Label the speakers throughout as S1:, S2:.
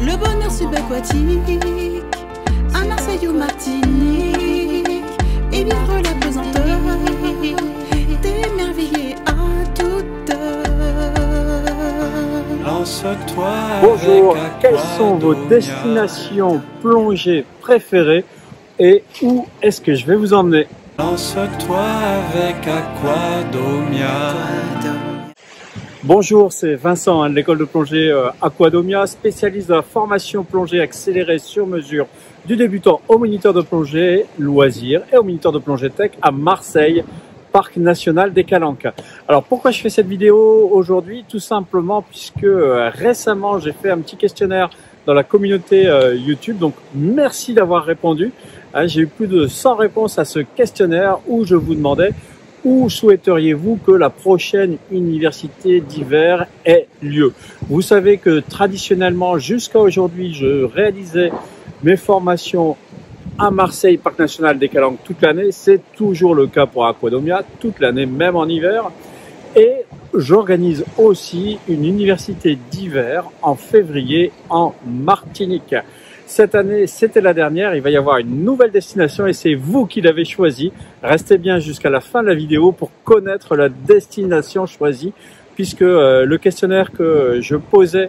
S1: Le bonheur subaquatique, à Marseille ou Martinique, et vivre la pesanteur, d'émerveiller à toute heure.
S2: Lance-toi.
S3: Bonjour, quelles sont vos destinations plongées préférées et où est-ce que je vais vous emmener?
S2: Lance-toi avec Aquadomia.
S3: Bonjour, c'est Vincent de l'école de plongée Aquadomia, spécialiste de la formation plongée accélérée sur mesure du débutant au moniteur de plongée loisirs et au moniteur de plongée tech à Marseille, Parc national des Calanques. Alors pourquoi je fais cette vidéo aujourd'hui? Tout simplement puisque récemment j'ai fait un petit questionnaire dans la communauté YouTube, donc merci d'avoir répondu. J'ai eu plus de 100 réponses à ce questionnaire où je vous demandais où souhaiteriez-vous que la prochaine université d'hiver ait lieu. Vous savez que traditionnellement jusqu'à aujourd'hui je réalisais mes formations à Marseille, Parc national des Calanques toute l'année. C'est toujours le cas pour Aquadomia, toute l'année, même en hiver. Et j'organise aussi une université d'hiver en février en Martinique. Cette année, c'était la dernière. Il va y avoir une nouvelle destination et c'est vous qui l'avez choisie. Restez bien jusqu'à la fin de la vidéo pour connaître la destination choisie, puisque le questionnaire que je posais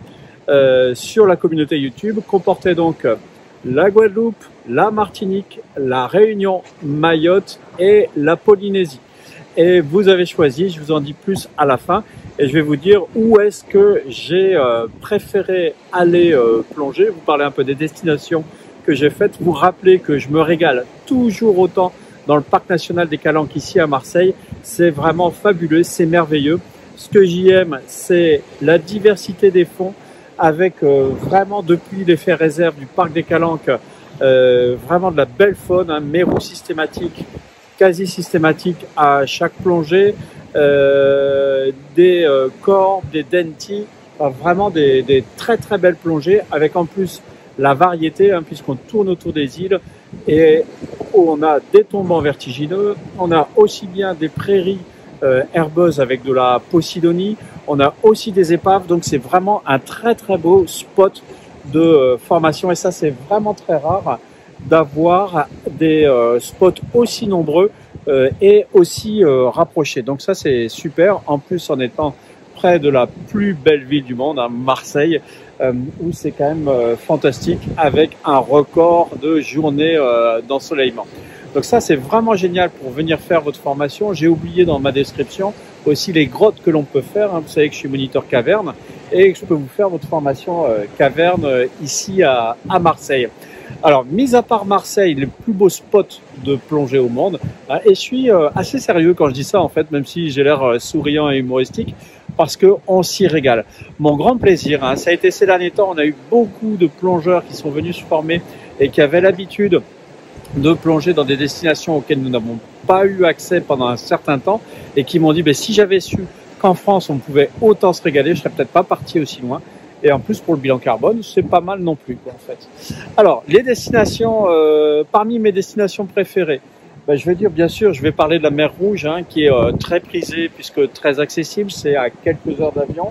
S3: sur la communauté YouTube comportait donc la Guadeloupe, la Martinique, la Réunion, Mayotte et la Polynésie. Et vous avez choisi, je vous en dis plus à la fin, et je vais vous dire où est-ce que j'ai préféré aller plonger, vous parler un peu des destinations que j'ai faites, vous rappeler que je me régale toujours autant dans le Parc national des Calanques ici à Marseille. C'est vraiment fabuleux, c'est merveilleux. Ce que j'y aime, c'est la diversité des fonds, avec vraiment depuis l'effet réserve du Parc des Calanques, vraiment de la belle faune, mérou systématique, quasi systématique à chaque plongée, des corbes, des dentis, vraiment des très très belles plongées, avec en plus la variété, puisqu'on tourne autour des îles et on a des tombants vertigineux, on a aussi bien des prairies herbeuses avec de la posidonie, on a aussi des épaves, donc c'est vraiment un très très beau spot de formation, et ça c'est vraiment très rare d'avoir des spots aussi nombreux et aussi rapprochés. Donc ça c'est super, en plus en étant près de la plus belle ville du monde, Marseille, où c'est quand même fantastique, avec un record de journée d'ensoleillement. Donc ça c'est vraiment génial pour venir faire votre formation. J'ai oublié dans ma description aussi les grottes que l'on peut faire. Vous savez que je suis moniteur caverne et que je peux vous faire votre formation caverne ici à Marseille. Alors, mis à part Marseille, les plus beaux spots de plongée au monde, et je suis assez sérieux quand je dis ça en fait, même si j'ai l'air souriant et humoristique, parce qu'on s'y régale. Mon grand plaisir, ça a été ces derniers temps, on a eu beaucoup de plongeurs qui sont venus se former et qui avaient l'habitude de plonger dans des destinations auxquelles nous n'avons pas eu accès pendant un certain temps et qui m'ont dit si j'avais su qu'en France on pouvait autant se régaler, je serais peut-être pas parti aussi loin. Et en plus pour le bilan carbone, c'est pas mal non plus en fait. Alors les destinations, parmi mes destinations préférées, je vais dire bien sûr, je vais parler de la mer Rouge qui est très prisée puisque très accessible, c'est à quelques heures d'avion.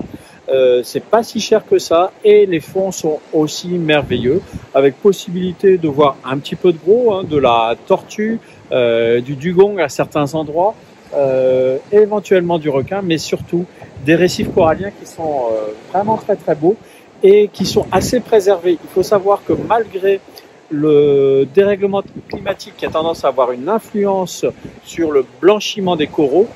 S3: C'est pas si cher que ça et les fonds sont aussi merveilleux, avec possibilité de voir un petit peu de gros, de la tortue, du dugong à certains endroits, éventuellement du requin, mais surtout des récifs coralliens qui sont vraiment très très beaux et qui sont assez préservés. Il faut savoir que malgré le dérèglement climatique qui a tendance à avoir une influence sur le blanchiment des coraux,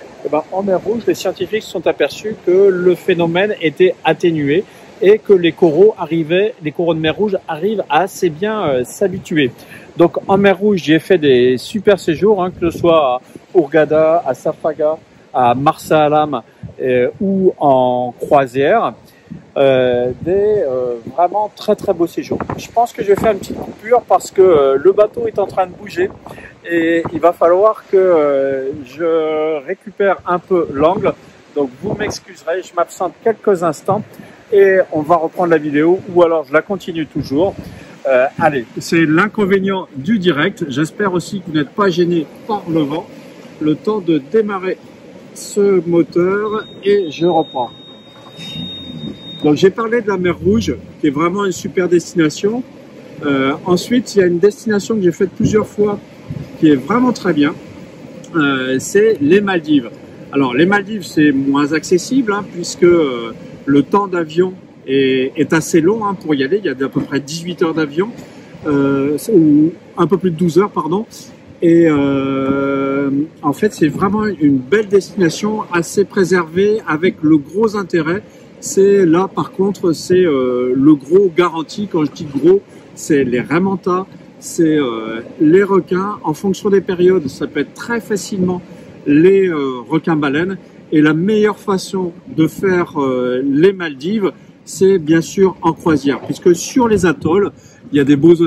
S3: en mer Rouge, les scientifiques se sont aperçus que le phénomène était atténué et que les coraux de mer Rouge arrivent à assez bien s'habituer. Donc en mer Rouge, j'ai fait des super séjours, que ce soit à Hurghada, à Safaga, à Marsa Alam ou en croisière. Vraiment très très beaux séjours. Je pense que je vais faire une petite coupure parce que le bateau est en train de bouger et il va falloir que je récupère un peu l'angle. Donc vous m'excuserez, je m'absente quelques instants et on va reprendre la vidéo ou alors je la continue toujours. Allez, c'est l'inconvénient du direct. J'espère aussi que vous n'êtes pas gêné par le vent. Le temps de démarrer ce moteur et je reprends. Donc j'ai parlé de la mer Rouge, qui est vraiment une super destination. Ensuite, il y a une destination que j'ai faite plusieurs fois, qui est vraiment très bien. C'est les Maldives. Alors les Maldives, c'est moins accessible, hein, puisque le temps d'avion est assez long, hein, pour y aller. Il y a à peu près 18 heures d'avion, ou un peu plus de 12 heures, pardon. Et en fait, c'est vraiment une belle destination, assez préservée, avec le gros intérêt. C'est là, par contre, c'est le gros garanti. Quand je dis gros, c'est les raimentas, c'est les requins. En fonction des périodes, ça peut être très facilement les requins-baleines. Et la meilleure façon de faire les Maldives, c'est bien sûr en croisière, puisque sur les atolls, il y a des beaux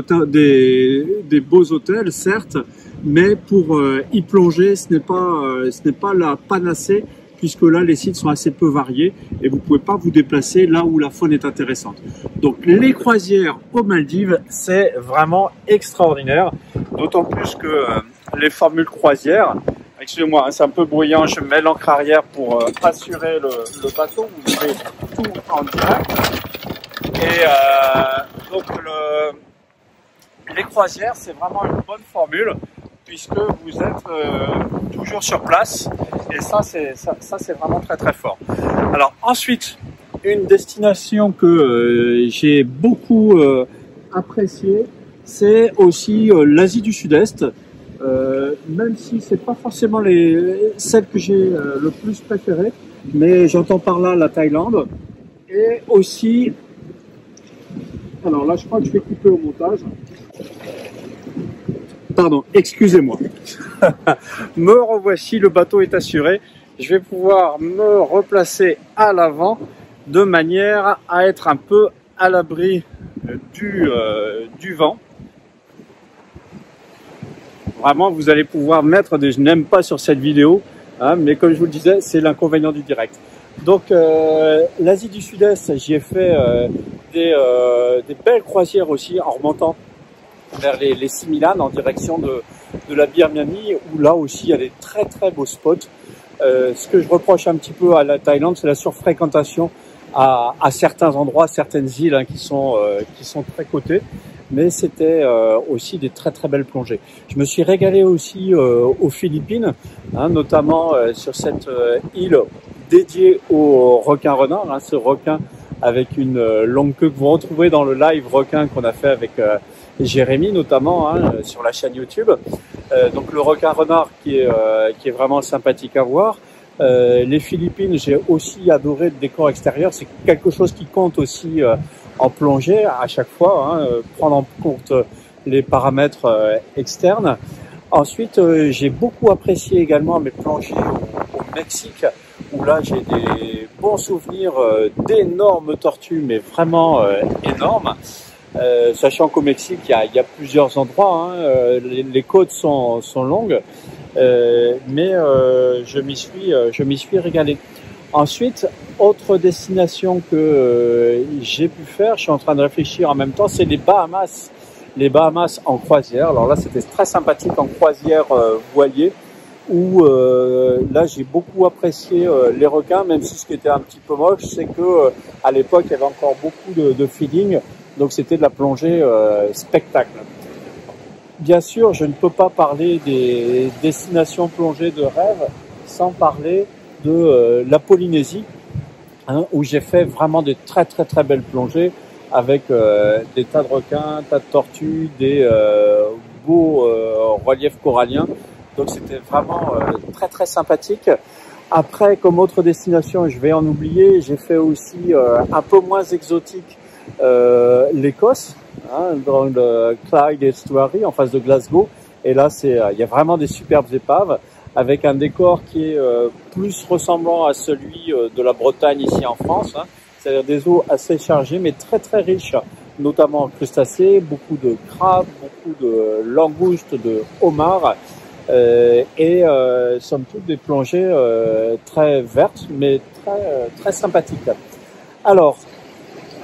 S3: hôtels, certes, mais pour y plonger, ce n'est pas la panacée, puisque là, les sites sont assez peu variés et vous pouvez pas vous déplacer là où la faune est intéressante. Donc, les croisières aux Maldives, c'est vraiment extraordinaire, d'autant plus que les formules croisières, excusez-moi, hein, c'est un peu bruyant, je mets l'ancre arrière pour assurer le bateau, vous avez tout en direct. Et donc, les croisières, c'est vraiment une bonne formule, puisque vous êtes toujours sur place, et ça c'est vraiment très très fort. Alors ensuite, une destination que j'ai beaucoup appréciée, c'est aussi l'Asie du Sud-Est, même si c'est pas forcément celle que j'ai le plus préférée, mais j'entends par là la Thaïlande, et aussi, alors là je crois que je vais couper au montage. Pardon, excusez-moi. Me revoici, le bateau est assuré. Je vais pouvoir me replacer à l'avant de manière à être un peu à l'abri du vent. Vraiment, vous allez pouvoir mettre des je n'aime pas sur cette vidéo, hein, mais comme je vous le disais, c'est l'inconvénient du direct. Donc, l'Asie du Sud-Est, j'y ai fait des belles croisières aussi en remontant vers les Similan en direction de la Birmanie, où là aussi il y a des très très beaux spots. Ce que je reproche un petit peu à la Thaïlande, c'est la surfréquentation à certains endroits, certaines îles, hein, qui sont très cotées, mais c'était aussi des très très belles plongées. Je me suis régalé aussi aux Philippines, hein, notamment sur cette île dédiée au requin renard, hein, ce requin avec une longue queue que vous retrouvez dans le live requin qu'on a fait avec Jérémy notamment, hein, sur la chaîne YouTube. Donc le requin renard qui est vraiment sympathique à voir. Les Philippines, j'ai aussi adoré le décor extérieur. C'est quelque chose qui compte aussi en plongée à chaque fois, hein, prendre en compte les paramètres externes. Ensuite, j'ai beaucoup apprécié également mes plongées au Mexique, où là j'ai des bons souvenirs d'énormes tortues, mais vraiment énormes. Sachant qu'au Mexique, il y a plusieurs endroits, hein, les côtes sont longues, mais je m'y suis régalé. Ensuite, autre destination que j'ai pu faire, je suis en train de réfléchir en même temps, c'est les Bahamas. Les Bahamas en croisière. Alors là, c'était très sympathique en croisière voilier, où là, j'ai beaucoup apprécié les requins, même si ce qui était un petit peu moche, c'est que à l'époque, il y avait encore beaucoup de feeding. Donc c'était de la plongée spectacle. Bien sûr, je ne peux pas parler des destinations plongées de rêve sans parler de la Polynésie, hein, où j'ai fait vraiment des très très très belles plongées avec des tas de requins, tas de tortues, des beaux reliefs coralliens. Donc c'était vraiment très très sympathique. Après, comme autre destination, je vais en oublier, j'ai fait aussi un peu moins exotique l'Écosse, hein, dans le Clyde Estuary en face de Glasgow, et là il y a vraiment des superbes épaves avec un décor qui est plus ressemblant à celui de la Bretagne ici en France, hein, c'est-à-dire des eaux assez chargées mais très très riches, notamment en crustacés, beaucoup de crabes, beaucoup de langoustes, de homards, et somme toute des plongées très vertes mais très sympathiques. Alors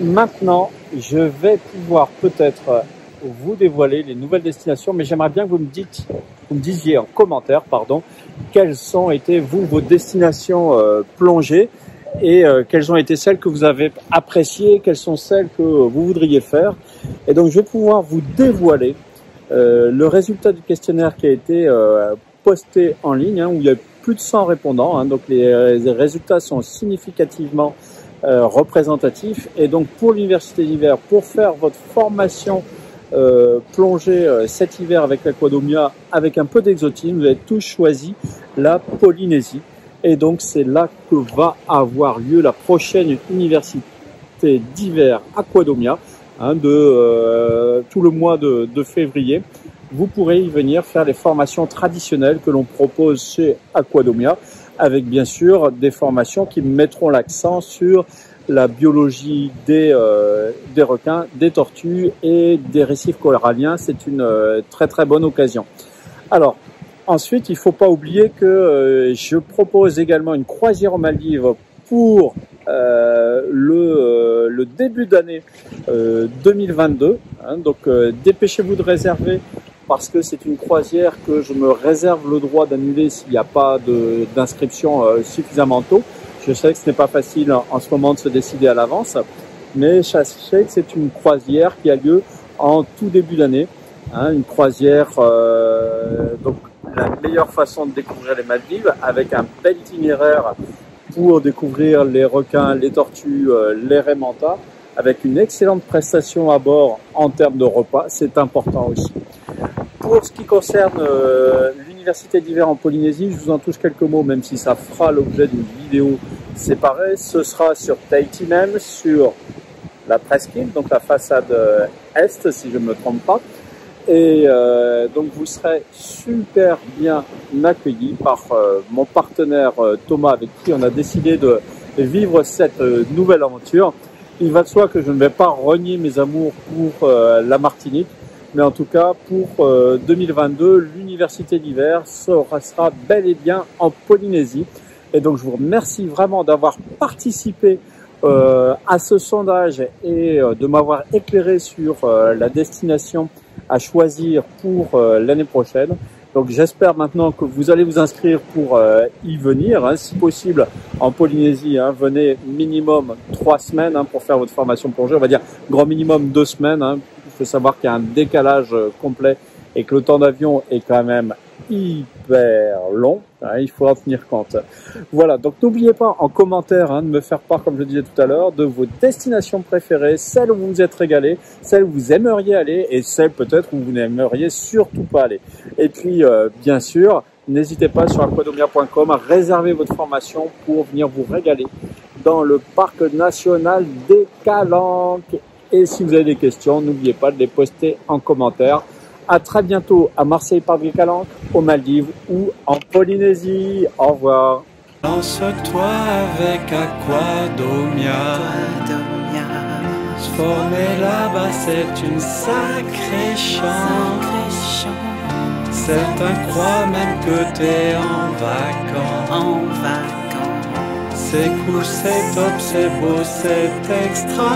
S3: maintenant, je vais pouvoir peut-être vous dévoiler les nouvelles destinations, mais j'aimerais bien que vous me disiez en commentaire, pardon, quelles sont été vos destinations plongées. et quelles ont été celles que vous avez appréciées, quelles sont celles que vous voudriez faire. Et donc je vais pouvoir vous dévoiler le résultat du questionnaire qui a été posté en ligne, où il y a plus de 100 répondants, donc les résultats sont significativement représentatifs. Et donc pour l'Université d'hiver, pour faire votre formation plongée cet hiver avec l'Aquadomia, avec un peu d'exotisme, vous avez tous choisi la Polynésie. Et donc c'est là que va avoir lieu la prochaine Université d'hiver Aquadomia, de tout le mois de février. Vous pourrez y venir faire les formations traditionnelles que l'on propose chez Aquadomia, avec bien sûr des formations qui mettront l'accent sur la biologie des requins, des tortues et des récifs coralliens. C'est une très très bonne occasion. Alors ensuite, il ne faut pas oublier que je propose également une croisière aux Maldives pour le début d'année 2022. Donc dépêchez-vous de réserver, parce que c'est une croisière que je me réserve le droit d'annuler s'il n'y a pas d'inscription suffisamment tôt. Je sais que ce n'est pas facile en ce moment de se décider à l'avance, mais sachez que c'est une croisière qui a lieu en tout début d'année. Une croisière, donc la meilleure façon de découvrir les Maldives, avec un bel itinéraire pour découvrir les requins, les tortues, les raies mantas, avec une excellente prestation à bord en termes de repas, c'est important aussi. Pour ce qui concerne l'Université d'hiver en Polynésie, je vous en touche quelques mots, même si ça fera l'objet d'une vidéo séparée. Ce sera sur Tahiti même, sur la presqu'île, donc la façade est, si je ne me trompe pas. Et donc vous serez super bien accueillis par mon partenaire Thomas, avec qui on a décidé de vivre cette nouvelle aventure. Il va de soi que je ne vais pas renier mes amours pour la Martinique, mais en tout cas pour 2022, l'Université d'hiver sera bel et bien en Polynésie. Et donc je vous remercie vraiment d'avoir participé à ce sondage et de m'avoir éclairé sur la destination à choisir pour l'année prochaine. Donc j'espère maintenant que vous allez vous inscrire pour y venir, si possible en Polynésie. Venez minimum 3 semaines pour faire votre formation plongée, on va dire grand minimum 2 semaines. Il faut savoir qu'il y a un décalage complet et que le temps d'avion est quand même hyper long. Il faut en tenir compte. Voilà, donc n'oubliez pas en commentaire de me faire part, comme je disais tout à l'heure, de vos destinations préférées, celles où vous vous êtes régalé, celles où vous aimeriez aller et celles peut-être où vous n'aimeriez surtout pas aller. Et puis, bien sûr, n'hésitez pas sur aquadomia.com à réserver votre formation pour venir vous régaler dans le parc national des Calanques. Et si vous avez des questions, n'oubliez pas de les poster en commentaire. À très bientôt à Marseille, Parc des Calanques, aux Maldives ou en Polynésie. Au revoir.
S2: Lance-toi avec Aquadomia. Se former là-bas, c'est une sacrée chance. Certains croient même que t'es en vacances. C'est cool, c'est top, c'est beau, c'est extra.